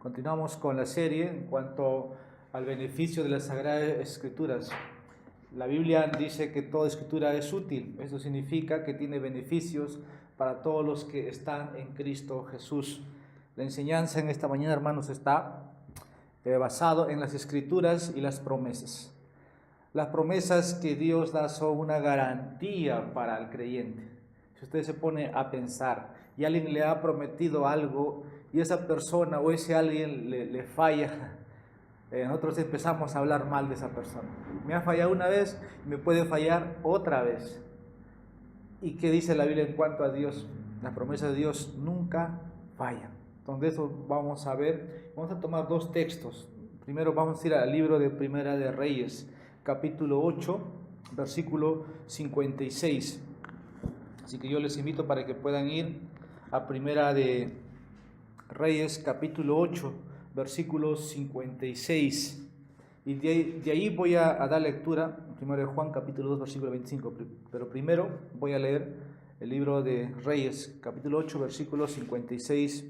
Continuamos con la serie en cuanto al beneficio de las Sagradas Escrituras. La Biblia dice que toda escritura es útil. Eso significa que tiene beneficios para todos los que están en Cristo Jesús. La enseñanza en esta mañana, hermanos, está basado en las Escrituras y las promesas. Las promesas que Dios da son una garantía para el creyente. Si usted se pone a pensar y alguien le ha prometido algo y esa persona o ese alguien le falla, nosotros empezamos a hablar mal de esa persona. Me ha fallado una vez, me puede fallar otra vez. ¿Y qué dice la Biblia en cuanto a Dios? Las promesas de Dios nunca fallan. Entonces eso vamos a ver. Vamos a tomar dos textos. Primero vamos a ir al libro de Primera de Reyes, capítulo 8, versículo 56. Así que yo les invito para que puedan ir a Primera de Reyes, capítulo 8, versículo 56. Y de ahí voy a dar lectura, primero de Juan, capítulo 2, versículo 25. Pero primero voy a leer el libro de Reyes, capítulo 8, versículo 56.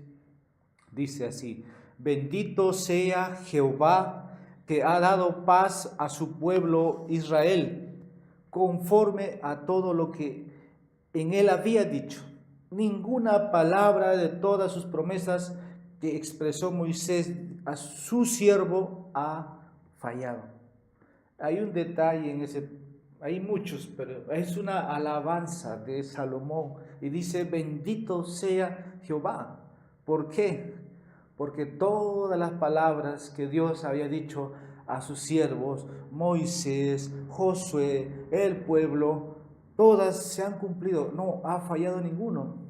Dice así: Bendito sea Jehová, que ha dado paz a su pueblo Israel, conforme a todo lo que en él había dicho. Ninguna palabra de todas sus promesas que expresó Moisés a su siervo ha fallado. Hay un detalle en ese, hay muchos, pero es una alabanza de Salomón y dice: bendito sea Jehová. ¿Por qué? Porque todas las palabras que Dios había dicho a sus siervos, Moisés, Josué, el pueblo, todas se han cumplido, no ha fallado ninguno.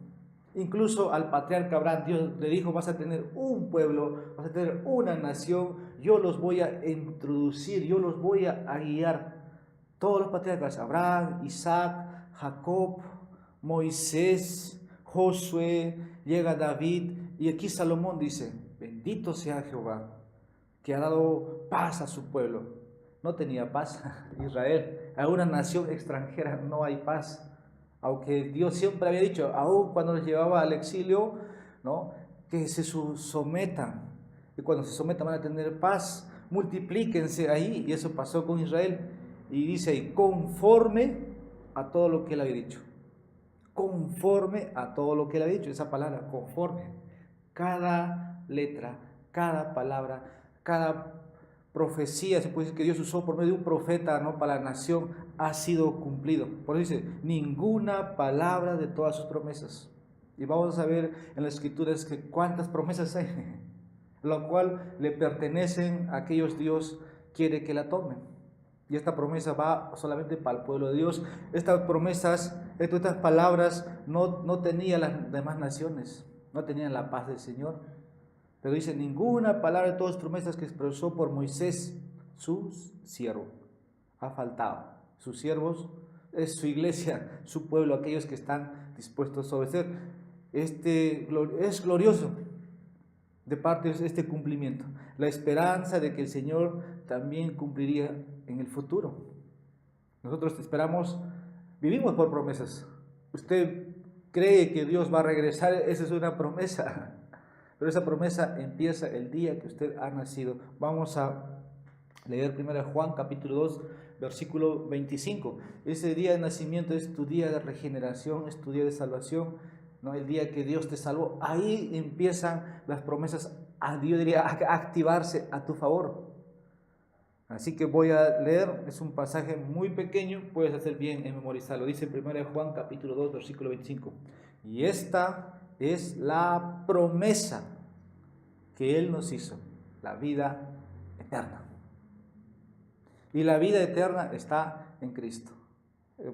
Incluso al patriarca Abraham Dios le dijo: vas a tener un pueblo, vas a tener una nación, yo los voy a introducir, yo los voy a guiar. Todos los patriarcas, Abraham, Isaac, Jacob, Moisés, Josué, llega David, y aquí Salomón dice: bendito sea Jehová, que ha dado paz a su pueblo. No tenía paz Israel, a una nación extranjera no hay paz. Aunque Dios siempre había dicho, aún cuando los llevaba al exilio, ¿no?, que se sometan, y cuando se sometan van a tener paz, multiplíquense ahí, y eso pasó con Israel. Y dice ahí: conforme a todo lo que él había dicho. Conforme a todo lo que él había dicho, esa palabra, conforme. Cada letra, cada palabra, cada profecía, se puede decir, que Dios usó por medio de un profeta, ¿no?, para la nación, ha sido cumplido. Por eso dice: ninguna palabra de todas sus promesas. Y vamos a ver en las Escrituras que cuántas promesas hay, lo cual le pertenecen a aquellos Dios quiere que la tomen. Y esta promesa va solamente para el pueblo de Dios. Estas promesas, estas palabras no tenían las demás naciones, no tenían la paz del Señor. Pero dice: ninguna palabra de todas las promesas que expresó por Moisés, su siervo, ha faltado. Sus siervos es su iglesia, su pueblo, aquellos que están dispuestos a obedecer. Es glorioso de parte de este cumplimiento, la esperanza de que el Señor también cumpliría en el futuro. Nosotros esperamos, vivimos por promesas. Usted cree que Dios va a regresar, esa es una promesa. Pero esa promesa empieza el día que usted ha nacido. Vamos a leer primero Juan capítulo 2, versículo 25. Ese día de nacimiento es tu día de regeneración, es tu día de salvación, ¿no? El día que Dios te salvó. Ahí empiezan las promesas, yo diría, a activarse a tu favor. Así que voy a leer, es un pasaje muy pequeño, puedes hacer bien en memorizarlo. Dice primero Juan capítulo 2, versículo 25. Y esta es la promesa que Él nos hizo, la vida eterna. Y la vida eterna está en Cristo.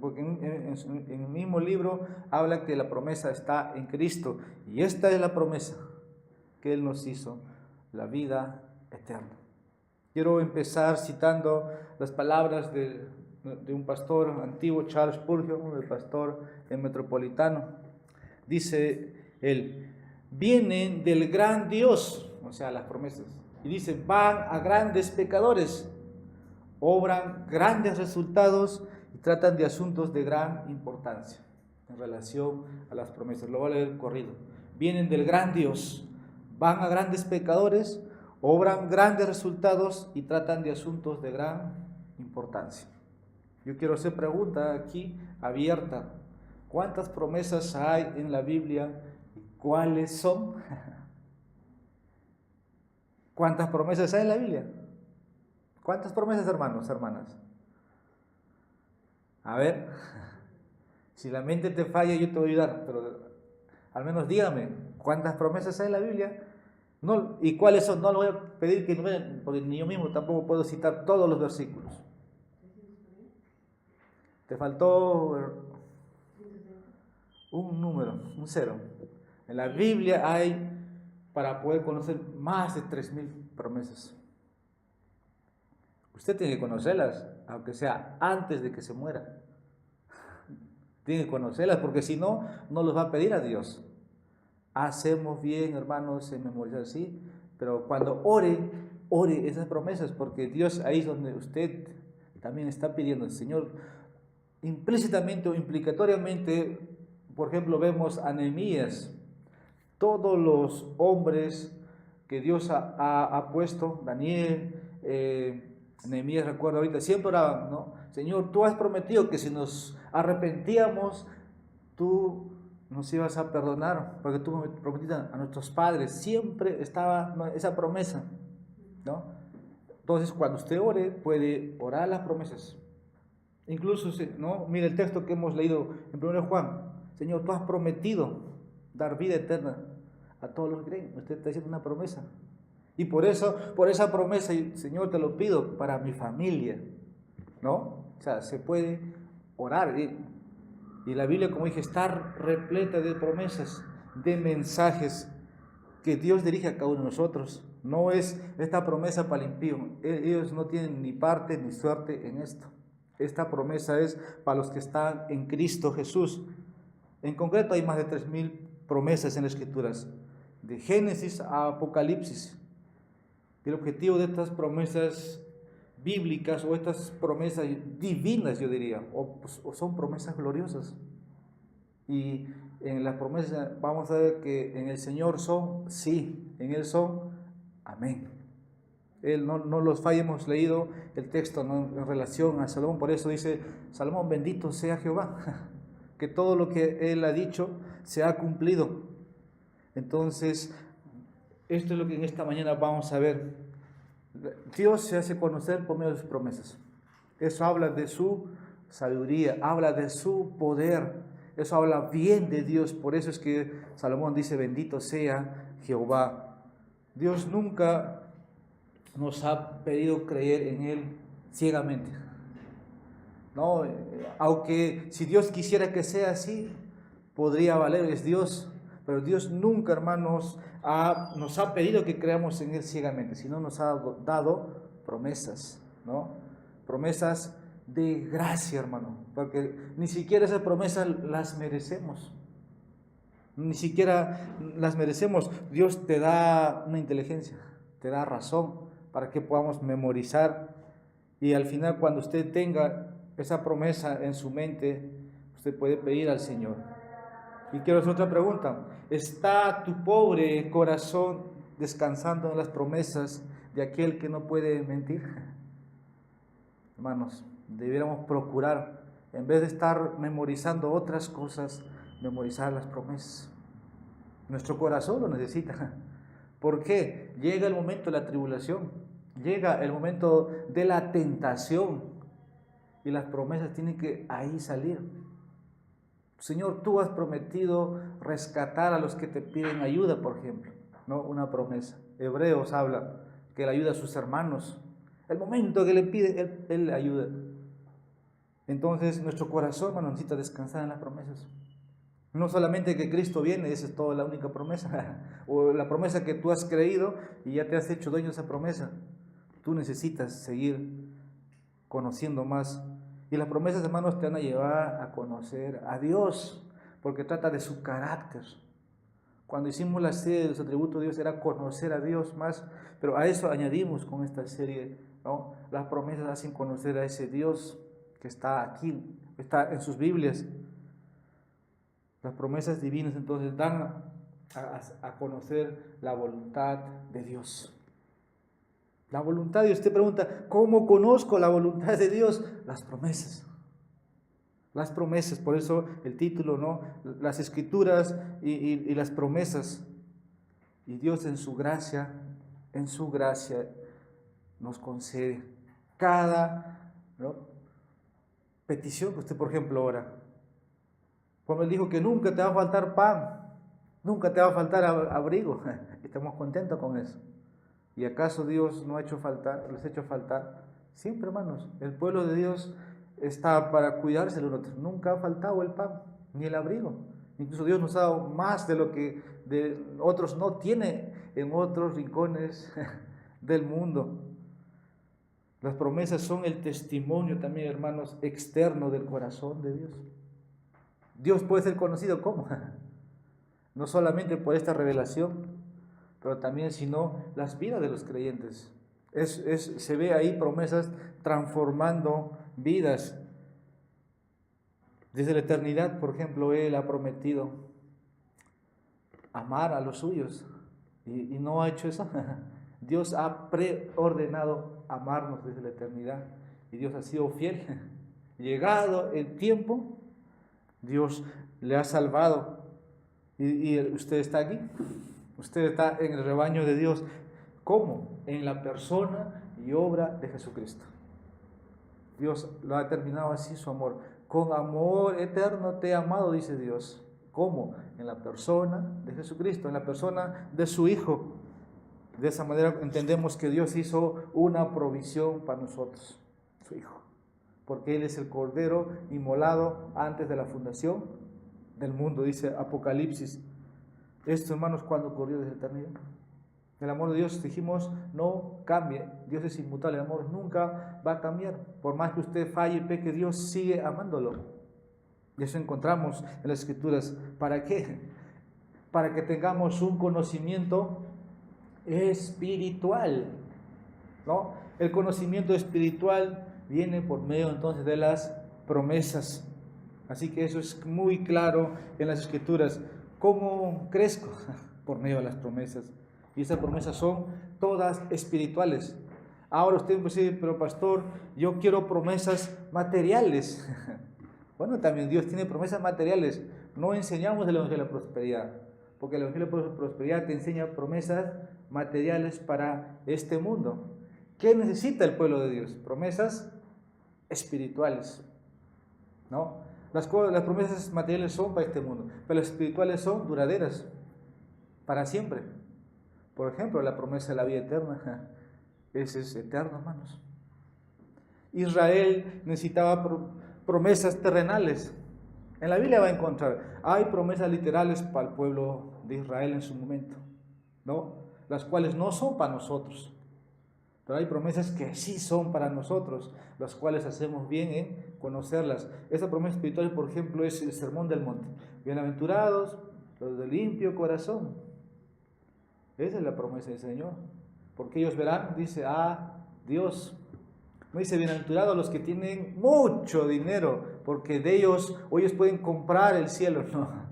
Porque en el mismo libro habla que la promesa está en Cristo. Y esta es la promesa que Él nos hizo, la vida eterna. Quiero empezar citando las palabras de un pastor antiguo, Charles Spurgeon, el pastor metropolitano. Dice él: vienen del gran Dios, o sea, las promesas, y dice: van a grandes pecadores, obran grandes resultados y tratan de asuntos de gran importancia en relación a las promesas. Lo voy a leer corrido. Vienen del gran Dios, van a grandes pecadores, obran grandes resultados y tratan de asuntos de gran importancia. Yo quiero hacer pregunta aquí abierta. ¿Cuántas promesas hay en la Biblia y cuáles son? ¿Cuántas promesas hay en la Biblia? ¿Cuántas promesas, hermanos, hermanas? A ver, si la mente te falla, yo te voy a ayudar, pero al menos dígame, ¿cuántas promesas hay en la Biblia? No, ¿y cuáles son? No lo voy a pedir que numeren, porque ni yo mismo tampoco puedo citar todos los versículos. Te faltó un número, un cero. En la Biblia hay, para poder conocer, más de 3000 promesas. Usted tiene que conocerlas, aunque sea antes de que se muera. Tiene que conocerlas, porque si no, no los va a pedir a Dios. Hacemos bien, hermanos, en memorizar, sí, pero cuando ore esas promesas, porque Dios ahí es donde usted también está pidiendo al Señor, implícitamente o implicatoriamente. Por ejemplo, vemos a Nehemías, todos los hombres que Dios ha puesto, Daniel, Nehemías, recuerdo ahorita, siempre oraban, ¿no? Señor, tú has prometido que si nos arrepentíamos, tú nos ibas a perdonar, porque tú me prometiste a nuestros padres, siempre estaba esa promesa, ¿no? Entonces, cuando usted ore, puede orar las promesas. Incluso, ¿no? Mire el texto que hemos leído en 1 Juan. Señor, tú has prometido dar vida eterna a todos los que creen. Usted está haciendo una promesa. Y por esa promesa, Señor, te lo pido para mi familia, ¿no? O sea, se puede orar. Y la Biblia, como dije, está repleta de promesas, de mensajes que Dios dirige a cada uno de nosotros. No es esta promesa para el impío. Ellos no tienen ni parte ni suerte en esto. Esta promesa es para los que están en Cristo Jesús. En concreto hay más de 3000 promesas en las Escrituras, de Génesis a Apocalipsis. El objetivo de estas promesas bíblicas o estas promesas divinas, yo diría, o son promesas gloriosas. Y en las promesas vamos a ver que en el Señor son, sí, en Él son, amén. Él no los falla. Hemos leído el texto, ¿no?, en relación a Salomón. Por eso dice Salomón: bendito sea Jehová, que todo lo que Él ha dicho se ha cumplido. Entonces, esto es lo que en esta mañana vamos a ver. Dios se hace conocer por medio de sus promesas. Eso habla de su sabiduría, habla de su poder. Eso habla bien de Dios. Por eso es que Salomón dice: bendito sea Jehová. Dios nunca nos ha pedido creer en Él ciegamente, ¿no? Aunque si Dios quisiera que sea así, podría valer, es Dios, pero Dios nunca, hermanos, nos ha pedido que creamos en Él ciegamente, sino nos ha dado promesas, ¿no? Promesas de gracia, hermano, porque ni siquiera esas promesas las merecemos. Ni siquiera las merecemos. Dios te da una inteligencia, te da razón para que podamos memorizar, y al final, cuando usted tenga esa promesa en su mente, usted puede pedir al Señor. Y quiero hacer otra pregunta: ¿está tu pobre corazón descansando en las promesas de aquel que no puede mentir? Hermanos, debiéramos procurar, en vez de estar memorizando otras cosas, memorizar las promesas. Nuestro corazón lo necesita. ¿Por qué? Llega el momento de la tribulación, llega el momento de la tentación, y las promesas tienen que ahí salir. Señor, tú has prometido rescatar a los que te piden ayuda, por ejemplo, ¿no? Una promesa. Hebreos habla que él ayuda a sus hermanos. El momento que le pide, él ayuda. Entonces, nuestro corazón, hermano, necesita descansar en las promesas. No solamente que Cristo viene, esa es toda la única promesa, o la promesa que tú has creído y ya te has hecho dueño de esa promesa. Tú necesitas seguir conociendo más. Y las promesas, hermanos, te van a llevar a conocer a Dios, porque trata de su carácter. Cuando hicimos la serie de los atributos de Dios, era conocer a Dios más, pero a eso añadimos con esta serie, ¿no? Las promesas hacen conocer a ese Dios que está aquí, está en sus Biblias. Las promesas divinas entonces dan a conocer la voluntad de Dios. La voluntad, y usted pregunta, ¿cómo conozco la voluntad de Dios? Las promesas. Las promesas, por eso el título, ¿no? Las escrituras y las promesas. Y Dios en su gracia nos concede cada, ¿no?, petición que usted, por ejemplo, ora. Cuando Él dijo que nunca te va a faltar pan, nunca te va a faltar abrigo, estamos contentos con eso. ¿Y acaso Dios no ha hecho faltar, les ha hecho faltar? Siempre, hermanos, el pueblo de Dios está para cuidarse de los otros. Nunca ha faltado el pan, ni el abrigo. Incluso Dios nos ha dado más de lo que de otros no tiene en otros rincones del mundo. Las promesas son el testimonio también, hermanos, externo del corazón de Dios. Dios puede ser conocido como, no solamente por esta revelación, pero también sino las vidas de los creyentes. Se ve ahí promesas transformando vidas. Desde la eternidad, por ejemplo, Él ha prometido amar a los suyos y no ha hecho eso. Dios ha preordenado amarnos desde la eternidad y Dios ha sido fiel. Llegado el tiempo, Dios le ha salvado y usted está aquí. Usted está en el rebaño de Dios. ¿Cómo? En la persona y obra de Jesucristo. Dios lo ha terminado así su amor. Con amor eterno te he amado, dice Dios. ¿Cómo? En la persona de Jesucristo, en la persona de su Hijo. De esa manera entendemos que Dios hizo una provisión para nosotros, su Hijo. Porque Él es el Cordero inmolado antes de la fundación del mundo, dice Apocalipsis. Esto, hermanos, ¿cuándo ocurrió desde la eternidad? El amor de Dios, dijimos, no cambia. Dios es inmutable, el amor nunca va a cambiar. Por más que usted falle y peque, Dios sigue amándolo. Y eso encontramos en las Escrituras. ¿Para qué? Para que tengamos un conocimiento espiritual, ¿no? El conocimiento espiritual viene por medio entonces de las promesas. Así que eso es muy claro en las Escrituras. ¿Cómo crezco? Por medio de las promesas. Y esas promesas son todas espirituales. Ahora usted me dice, pero pastor, yo quiero promesas materiales. Bueno, también Dios tiene promesas materiales. No enseñamos el Evangelio de la Prosperidad, porque el Evangelio de la Prosperidad te enseña promesas materiales para este mundo. ¿Qué necesita el pueblo de Dios? Promesas espirituales, ¿no? Las promesas materiales son para este mundo, pero las espirituales son duraderas, para siempre. Por ejemplo, la promesa de la vida eterna, ese es eterno, hermanos. Israel necesitaba promesas terrenales. En la Biblia va a encontrar, hay promesas literales para el pueblo de Israel en su momento, ¿no? Las cuales no son para nosotros. Pero hay promesas que sí son para nosotros, las cuales hacemos bien en conocerlas. Esta promesa espiritual, por ejemplo, es el Sermón del Monte. Bienaventurados los de limpio corazón. Esa es la promesa del Señor. Porque ellos verán, dice, Dios. No dice bienaventurados los que tienen mucho dinero, porque de ellos pueden comprar el cielo, no.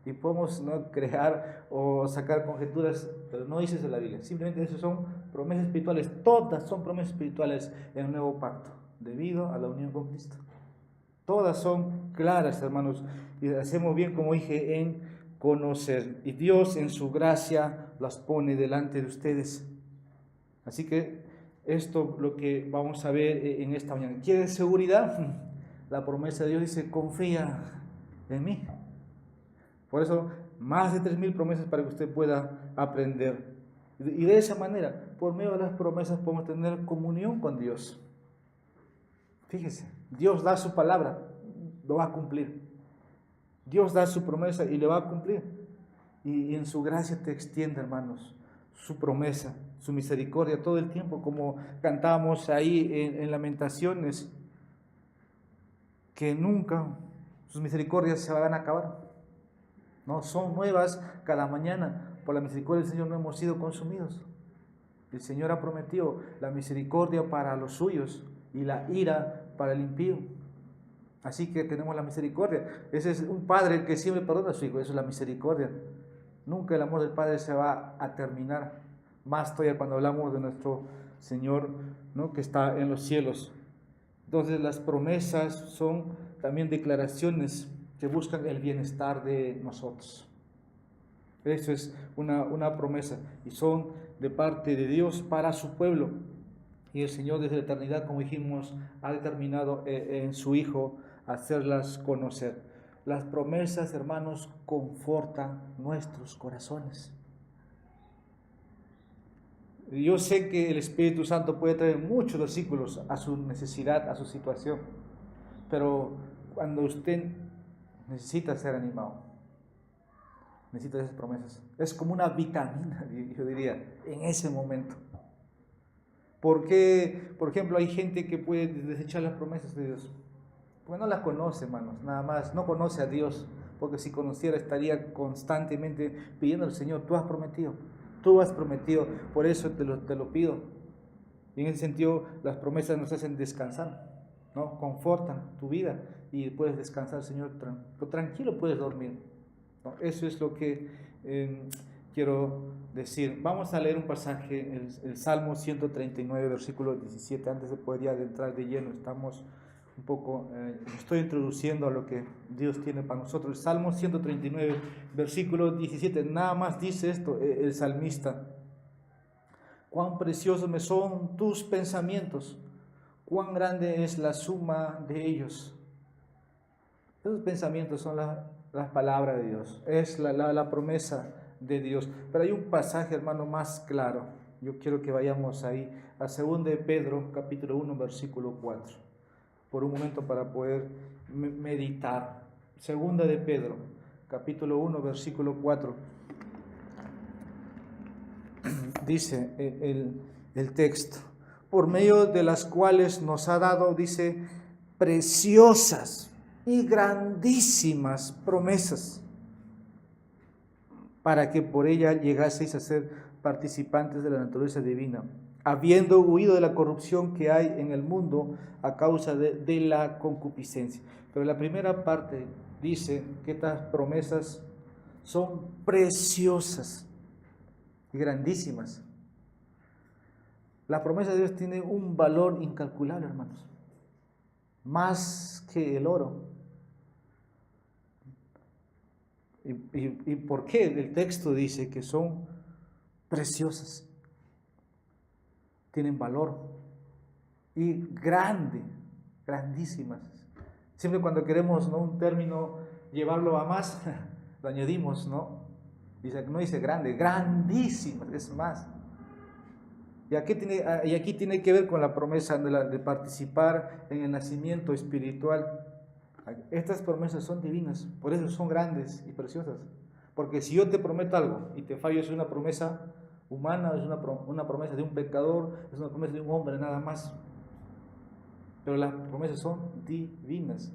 Y podemos no crear o sacar conjeturas, pero no dice eso en la Biblia. Simplemente eso son promesas espirituales. Todas son promesas espirituales en el nuevo pacto, debido a la unión con Cristo. Todas son claras, hermanos, y hacemos bien, como dije, en conocer. Y Dios en su gracia las pone delante de ustedes. Así que esto lo que vamos a ver en esta mañana. ¿Quieres seguridad? La promesa de Dios dice, confía en mí. Por eso, más de 3,000 promesas para que usted pueda aprender. Y de esa manera, por medio de las promesas, podemos tener comunión con Dios. Fíjese, Dios da su palabra, lo va a cumplir. Dios da su promesa y le va a cumplir. Y en su gracia te extiende, hermanos, su promesa, su misericordia todo el tiempo, como cantamos ahí en Lamentaciones, que nunca sus misericordias se van a acabar. No, son nuevas cada mañana. Por la misericordia del Señor no hemos sido consumidos. El Señor ha prometido la misericordia para los suyos y la ira para el impío. Así que tenemos la misericordia. Ese es un padre que siempre perdona a su hijo. Eso es la misericordia. Nunca el amor del Padre se va a terminar. Más todavía cuando hablamos de nuestro Señor, ¿no?, que está en los cielos. Entonces las promesas son también declaraciones que buscan el bienestar de nosotros. Eso es una promesa y son de parte de Dios para su pueblo. Y el Señor desde la eternidad, como dijimos, ha determinado en su Hijo hacerlas conocer. Las promesas, hermanos, confortan nuestros corazones. Yo sé que el Espíritu Santo puede traer muchos versículos a su necesidad, a su situación, pero cuando usted necesita ser animado, necesita esas promesas. Es como una vitamina, yo diría, en ese momento. Porque, por ejemplo, hay gente que puede desechar las promesas de Dios? Porque no las conoce, hermanos, nada más. No conoce a Dios, porque si conociera estaría constantemente pidiendo al Señor, tú has prometido, por eso te lo pido. Y en ese sentido, las promesas nos hacen descansar, ¿no? Confortan tu vida y puedes descansar, Señor, tranquilo puedes dormir, ¿no? Eso es lo que quiero decir. Vamos a leer un pasaje, el Salmo 139, versículo 17, antes de poder ya entrar de lleno. Estamos un poco, estoy introduciendo a lo que Dios tiene para nosotros. El Salmo 139, versículo 17, nada más dice esto el salmista: cuán preciosos me son tus pensamientos, cuán grande es la suma de ellos. Esos pensamientos son las palabras de Dios, es la promesa de Dios. Pero hay un pasaje, hermano, más claro. Yo quiero que vayamos ahí, a 2 de Pedro, capítulo 1, versículo 4, por un momento para poder meditar. 2 de Pedro, capítulo 1, versículo 4. Dice el texto: por medio de las cuales nos ha dado, dice, preciosas y grandísimas promesas, para que por ella llegaseis a ser participantes de la naturaleza divina, habiendo huido de la corrupción que hay en el mundo a causa de la concupiscencia. Pero la primera parte dice que estas promesas son preciosas y grandísimas. La promesa de Dios tiene un valor incalculable, hermanos, más que el oro. ¿Y por qué? El texto dice que son preciosas, tienen valor y grandísimas. Siempre cuando queremos, ¿no?, un término llevarlo a más, lo añadimos, ¿no? No dice grande, grandísimas, es más. Y aquí tiene que ver con la promesa de participar en el nacimiento espiritual. Estas promesas son divinas, por eso son grandes y preciosas. Porque si yo te prometo algo y te fallo, es una promesa humana, es una promesa de un pecador, es una promesa de un hombre nada más. Pero las promesas son divinas.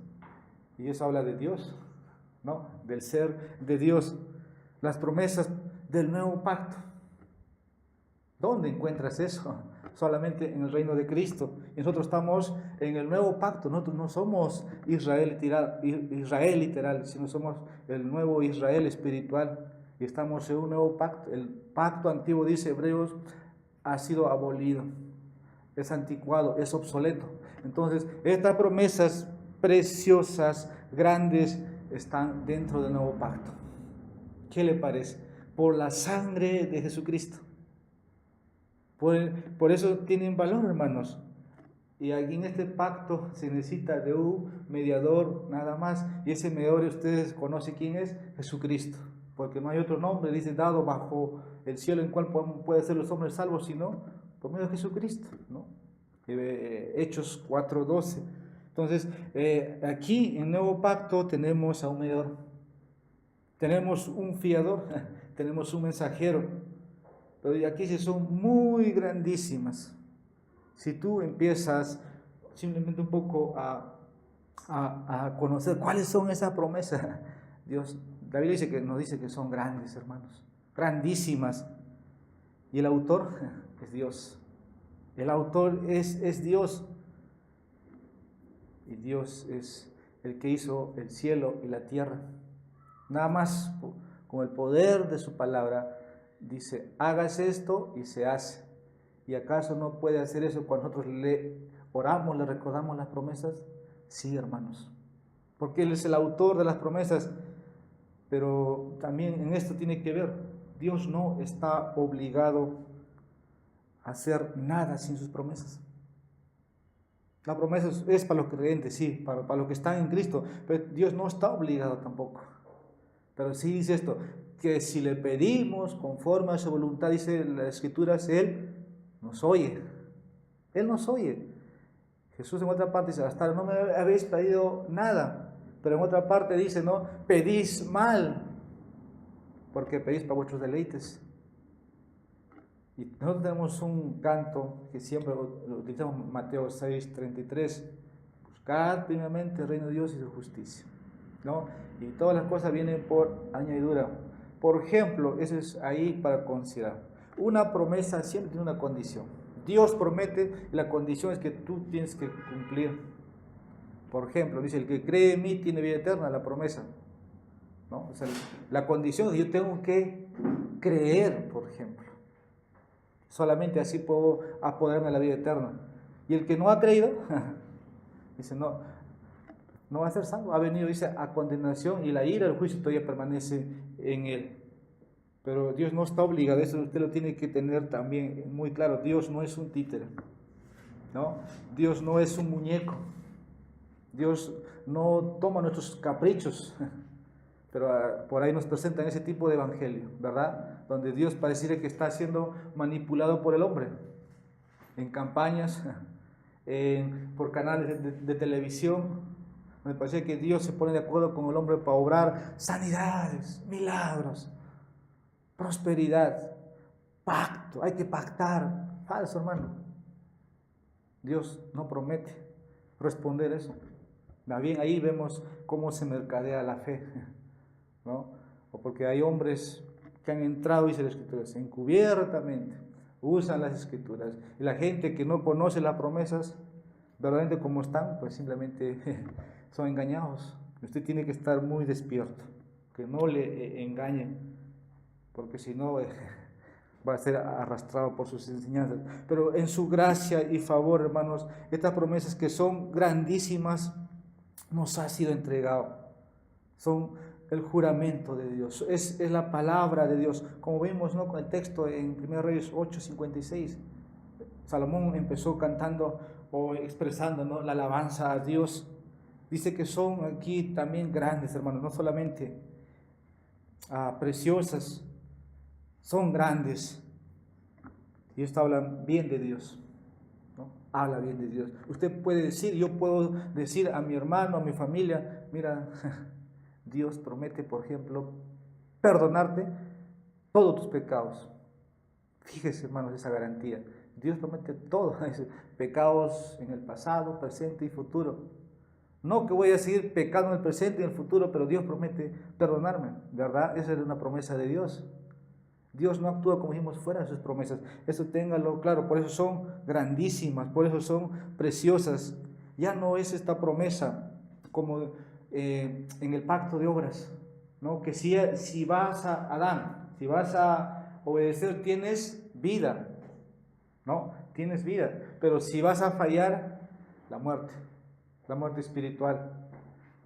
Y eso habla de Dios, ¿no? Del ser de Dios. Las promesas del nuevo pacto. ¿Dónde encuentras eso? Solamente en el reino de Cristo. Y nosotros estamos en el nuevo pacto. Nosotros no somos Israel literal, sino somos el nuevo Israel espiritual. Y estamos en un nuevo pacto. El pacto antiguo, dice Hebreos, ha sido abolido. Es anticuado, es obsoleto. Entonces, estas promesas preciosas, grandes, están dentro del nuevo pacto. ¿Qué le parece? Por la sangre de Jesucristo. Por eso tienen valor, hermanos. Y aquí en este pacto se necesita de un mediador nada más. Y ese mediador, ustedes conocen quién es: Jesucristo. Porque no hay otro nombre, dice, dado bajo el cielo en cual pueden ser los hombres salvos, sino por medio de Jesucristo, ¿no? Hechos 4:12. Entonces, aquí en el nuevo pacto tenemos a un mediador. Tenemos un fiador, tenemos un mensajero. Pero aquí sí son muy grandísimas. Si tú empiezas simplemente un poco a conocer cuáles son esas promesas, la Biblia nos dice que son grandes, hermanos, grandísimas. Y el autor es Dios. El autor es Dios. Y Dios es el que hizo el cielo y la tierra. Nada más con el poder de su palabra, dice, hagas esto y se hace. ¿Y acaso no puede hacer eso cuando nosotros le oramos, le recordamos las promesas? Sí, hermanos, porque Él es el autor de las promesas. Pero también en esto tiene que ver, Dios no está obligado a hacer nada sin sus promesas. La promesa es para los creyentes, sí, para los que están en Cristo, pero Dios no está obligado tampoco. Pero sí dice esto, que si le pedimos conforme a su voluntad, dice las Escrituras, Él nos oye. Él nos oye. Jesús en otra parte dice, hasta ahora no me habéis pedido nada. Pero en otra parte dice, no, pedís mal, porque pedís para vuestros deleites. Y nosotros tenemos un canto que siempre lo utilizamos, Mateo 6:33, buscad primeramente el reino de Dios y su justicia, ¿no? Y todas las cosas vienen por añadidura. Por ejemplo, eso es ahí para considerar. Una promesa siempre tiene una condición. Dios promete y la condición es que tú tienes que cumplir. Por ejemplo, dice, el que cree en mí tiene vida eterna, la promesa, ¿no? O sea, la condición es que yo tengo que creer, por ejemplo. Solamente así puedo apoderarme de la vida eterna. Y el que no ha creído, dice, no va a ser salvo. Ha venido, dice, a condenación, y la ira del juicio todavía permanece en él. Pero Dios no está obligado, eso usted lo tiene que tener también muy claro. Dios no es un títere, ¿no? Dios no es un muñeco. Dios no toma nuestros caprichos. Pero por ahí nos presentan ese tipo de evangelio, ¿verdad? Donde Dios pareciera que está siendo manipulado por el hombre, en campañas, por canales de televisión, donde parece que Dios se pone de acuerdo con el hombre para obrar sanidades, milagros, prosperidad, pacto, hay que pactar. Falso, hermano. Dios no promete responder eso. Más bien ahí vemos cómo se mercadea la fe, ¿no? O porque hay hombres que han entrado, dice las Escrituras, encubiertamente, usan las Escrituras, y la gente que no conoce las promesas, verdaderamente como están, pues simplemente son engañados. Usted tiene que estar muy despierto, que no le engañen, porque si no va a ser arrastrado por sus enseñanzas. Pero en su gracia y favor, hermanos, estas promesas que son grandísimas, nos ha sido entregado. Son el juramento de Dios, es la palabra de Dios, como vimos, ¿no?, con el texto en 1 Reyes 8:56. Salomón empezó cantando o expresando, ¿no?, la alabanza a Dios. Dice que son aquí también grandes, hermanos, no solamente preciosas, son grandes. Y esto habla bien de Dios, ¿no? Habla bien de Dios. Usted puede decir, yo puedo decir a mi hermano, a mi familia, mira, Dios promete, por ejemplo, perdonarte todos tus pecados. Fíjese, hermanos, esa garantía. Dios promete todos pecados en el pasado, presente y futuro. No que voy a seguir pecando en el presente y en el futuro, pero Dios promete perdonarme, ¿verdad? Esa es una promesa de Dios. Dios no actúa, como dijimos, fuera de sus promesas. Eso téngalo claro, por eso son grandísimas, por eso son preciosas. Ya no es esta promesa como en el pacto de obras, ¿no? Que si vas a Adán, si vas a obedecer, tienes vida, ¿no? Tienes vida, pero si vas a fallar, la muerte espiritual.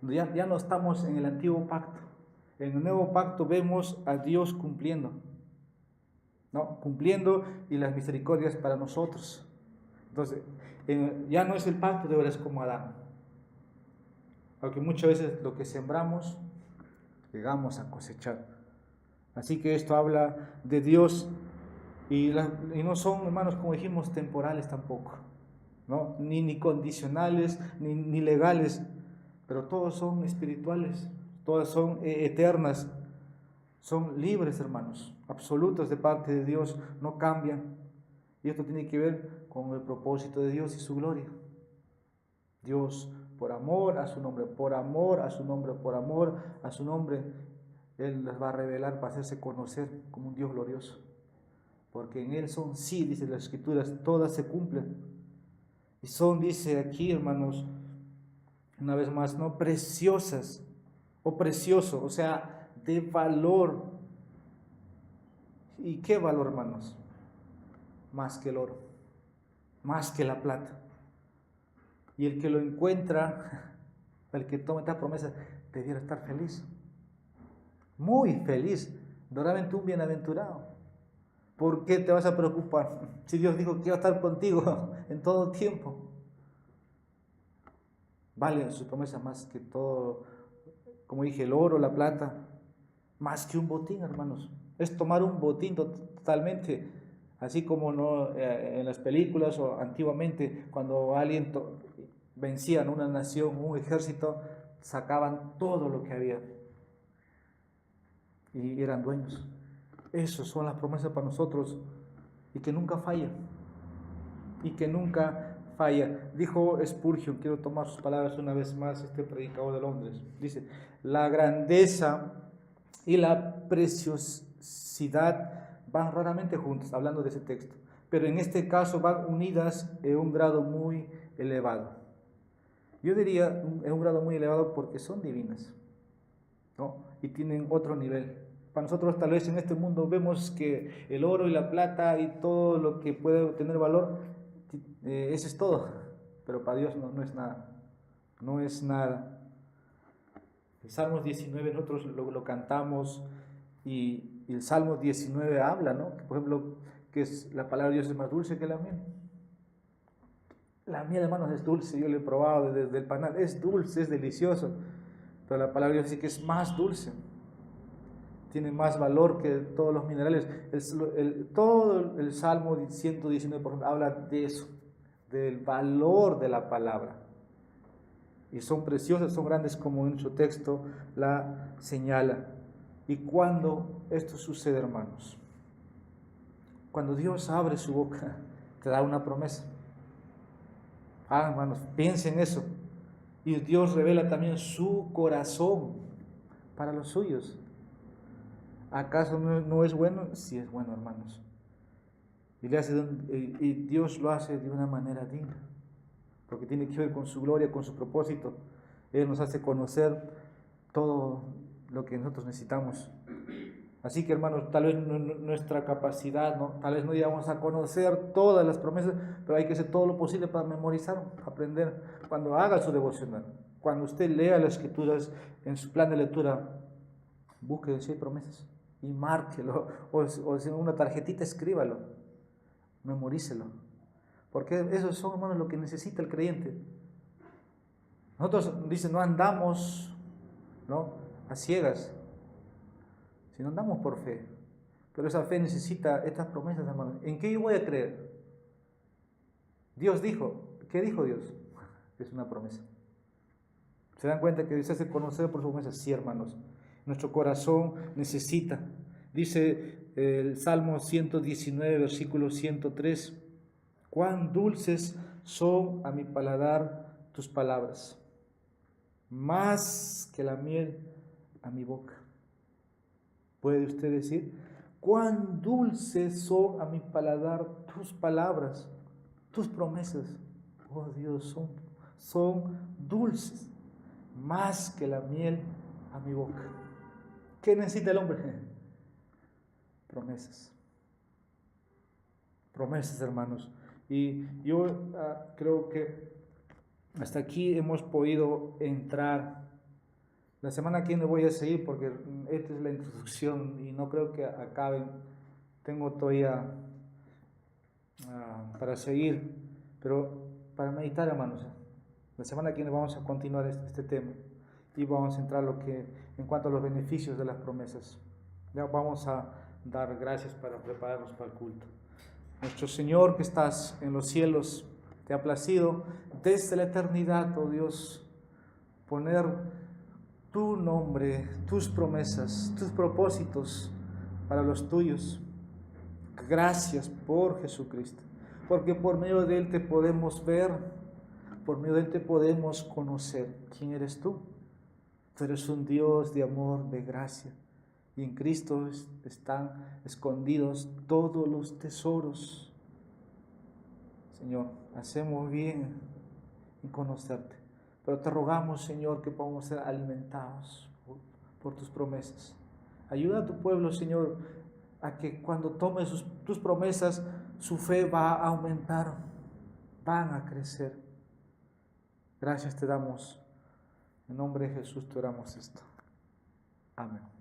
Ya no estamos en el antiguo pacto. En el nuevo pacto vemos a Dios cumpliendo, ¿no? Cumpliendo, y las misericordias para nosotros. Entonces, ya no es el pacto de obras como Adán. Porque muchas veces lo que sembramos, llegamos a cosechar. Así que esto habla de Dios, y no son, hermanos, como dijimos, temporales tampoco, ¿no? Ni condicionales, ni legales, pero todos son espirituales, todas son eternas, son libres, hermanos, absolutos de parte de Dios, no cambian. Y esto tiene que ver con el propósito de Dios y su gloria. Dios, por amor a su nombre, por amor a su nombre, por amor a su nombre, Él las va a revelar para hacerse conocer como un Dios glorioso. Porque en Él son, sí, dice las Escrituras, todas se cumplen. Y son, dice aquí, hermanos, una vez más, no preciosas o precioso, o sea, de valor ¿Y qué valor, hermanos? Más que el oro, más que la plata. Y el que lo encuentra, el que toma esta promesa, debiera estar feliz, muy feliz, verdaderamente un bienaventurado. ¿Por qué te vas a preocupar si Dios dijo que quiero estar contigo en todo tiempo? Vale su promesa más que todo, como dije, el oro, la plata, más que un botín, hermanos. Es tomar un botín totalmente, así como no en las películas o antiguamente, cuando alguien vencían una nación, un ejército, sacaban todo lo que había y eran dueños. Esas son las promesas para nosotros y que nunca fallan. Y que nunca falla. Dijo Spurgeon, quiero tomar sus palabras una vez más, este predicador de Londres. Dice, la grandeza y la preciosidad van raramente juntas, hablando de ese texto. Pero en este caso van unidas en un grado muy elevado. Yo diría en un grado muy elevado porque son divinas, ¿no? Y tienen otro nivel. Para nosotros tal vez en este mundo vemos que el oro y la plata y todo lo que puede tener valor, eso es todo. Pero para Dios no es nada. No es nada. El Salmo 19 nosotros lo cantamos y el Salmo 19 habla, ¿no? Por ejemplo, que la palabra de Dios es más dulce que la miel. La miel, hermanos, es dulce, yo lo he probado desde el panal, es dulce, es delicioso, pero la palabra de Dios dice que es más dulce, tiene más valor que todos los minerales. Todo el Salmo 119, por ejemplo, habla de eso, del valor de la palabra. Y son preciosas, son grandes como en su texto la señala. ¿Y cuando esto sucede, hermanos? Cuando Dios abre su boca, te da una promesa. Hermanos, piensen en eso. Y Dios revela también su corazón para los suyos. ¿Acaso no es bueno? Sí es bueno, hermanos. Y Dios lo hace de una manera digna, porque tiene que ver con su gloria, con su propósito. Él nos hace conocer todo lo que nosotros necesitamos. Así que, hermanos, tal vez nuestra capacidad, ¿no? Tal vez no llegamos a conocer todas las promesas, pero hay que hacer todo lo posible para memorizar, aprender. Cuando haga su devocional, cuando usted lea las escrituras en su plan de lectura, busque si hay promesas y márquelo, o en una tarjetita escríbalo, memorícelo, porque eso son, hermanos, lo que necesita el creyente. Nosotros, dicen, no andamos, ¿no?, a ciegas, sino andamos por fe. Pero esa fe necesita estas promesas, hermanos. ¿En qué yo voy a creer? Dios dijo. ¿Qué dijo Dios? Es una promesa. ¿Se dan cuenta que Dios se hace conocer por su promesa? Sí, hermanos. Nuestro corazón necesita. Dice el Salmo 119, versículo 103. Cuán dulces son a mi paladar tus palabras, más que la miel a mi boca. ¿Puede usted decir? Cuán dulces son a mi paladar tus palabras, tus promesas. Oh Dios, son dulces, más que la miel a mi boca. ¿Qué necesita el hombre? Promesas. Promesas, hermanos. Y yo creo que hasta aquí hemos podido entrar. La semana que viene voy a seguir porque esta es la introducción y no creo que acaben. Tengo todavía para seguir, pero para meditar, hermanos. La semana que viene vamos a continuar este tema y vamos a entrar en cuanto a los beneficios de las promesas. Ya vamos a dar gracias para prepararnos para el culto. Nuestro Señor que estás en los cielos, te ha placido desde la eternidad, oh Dios, poner tu nombre, tus promesas, tus propósitos para los tuyos. Gracias por Jesucristo, porque por medio de Él te podemos ver, por medio de Él te podemos conocer. ¿Quién eres tú? Tú eres un Dios de amor, de gracia, y en Cristo están escondidos todos los tesoros. Señor, hacemos bien en conocerte, pero te rogamos, Señor, que podamos ser alimentados por tus promesas. Ayuda a tu pueblo, Señor, a que cuando tome tus promesas, su fe va a aumentar, van a crecer. Gracias te damos. En nombre de Jesús te oramos esto. Amén.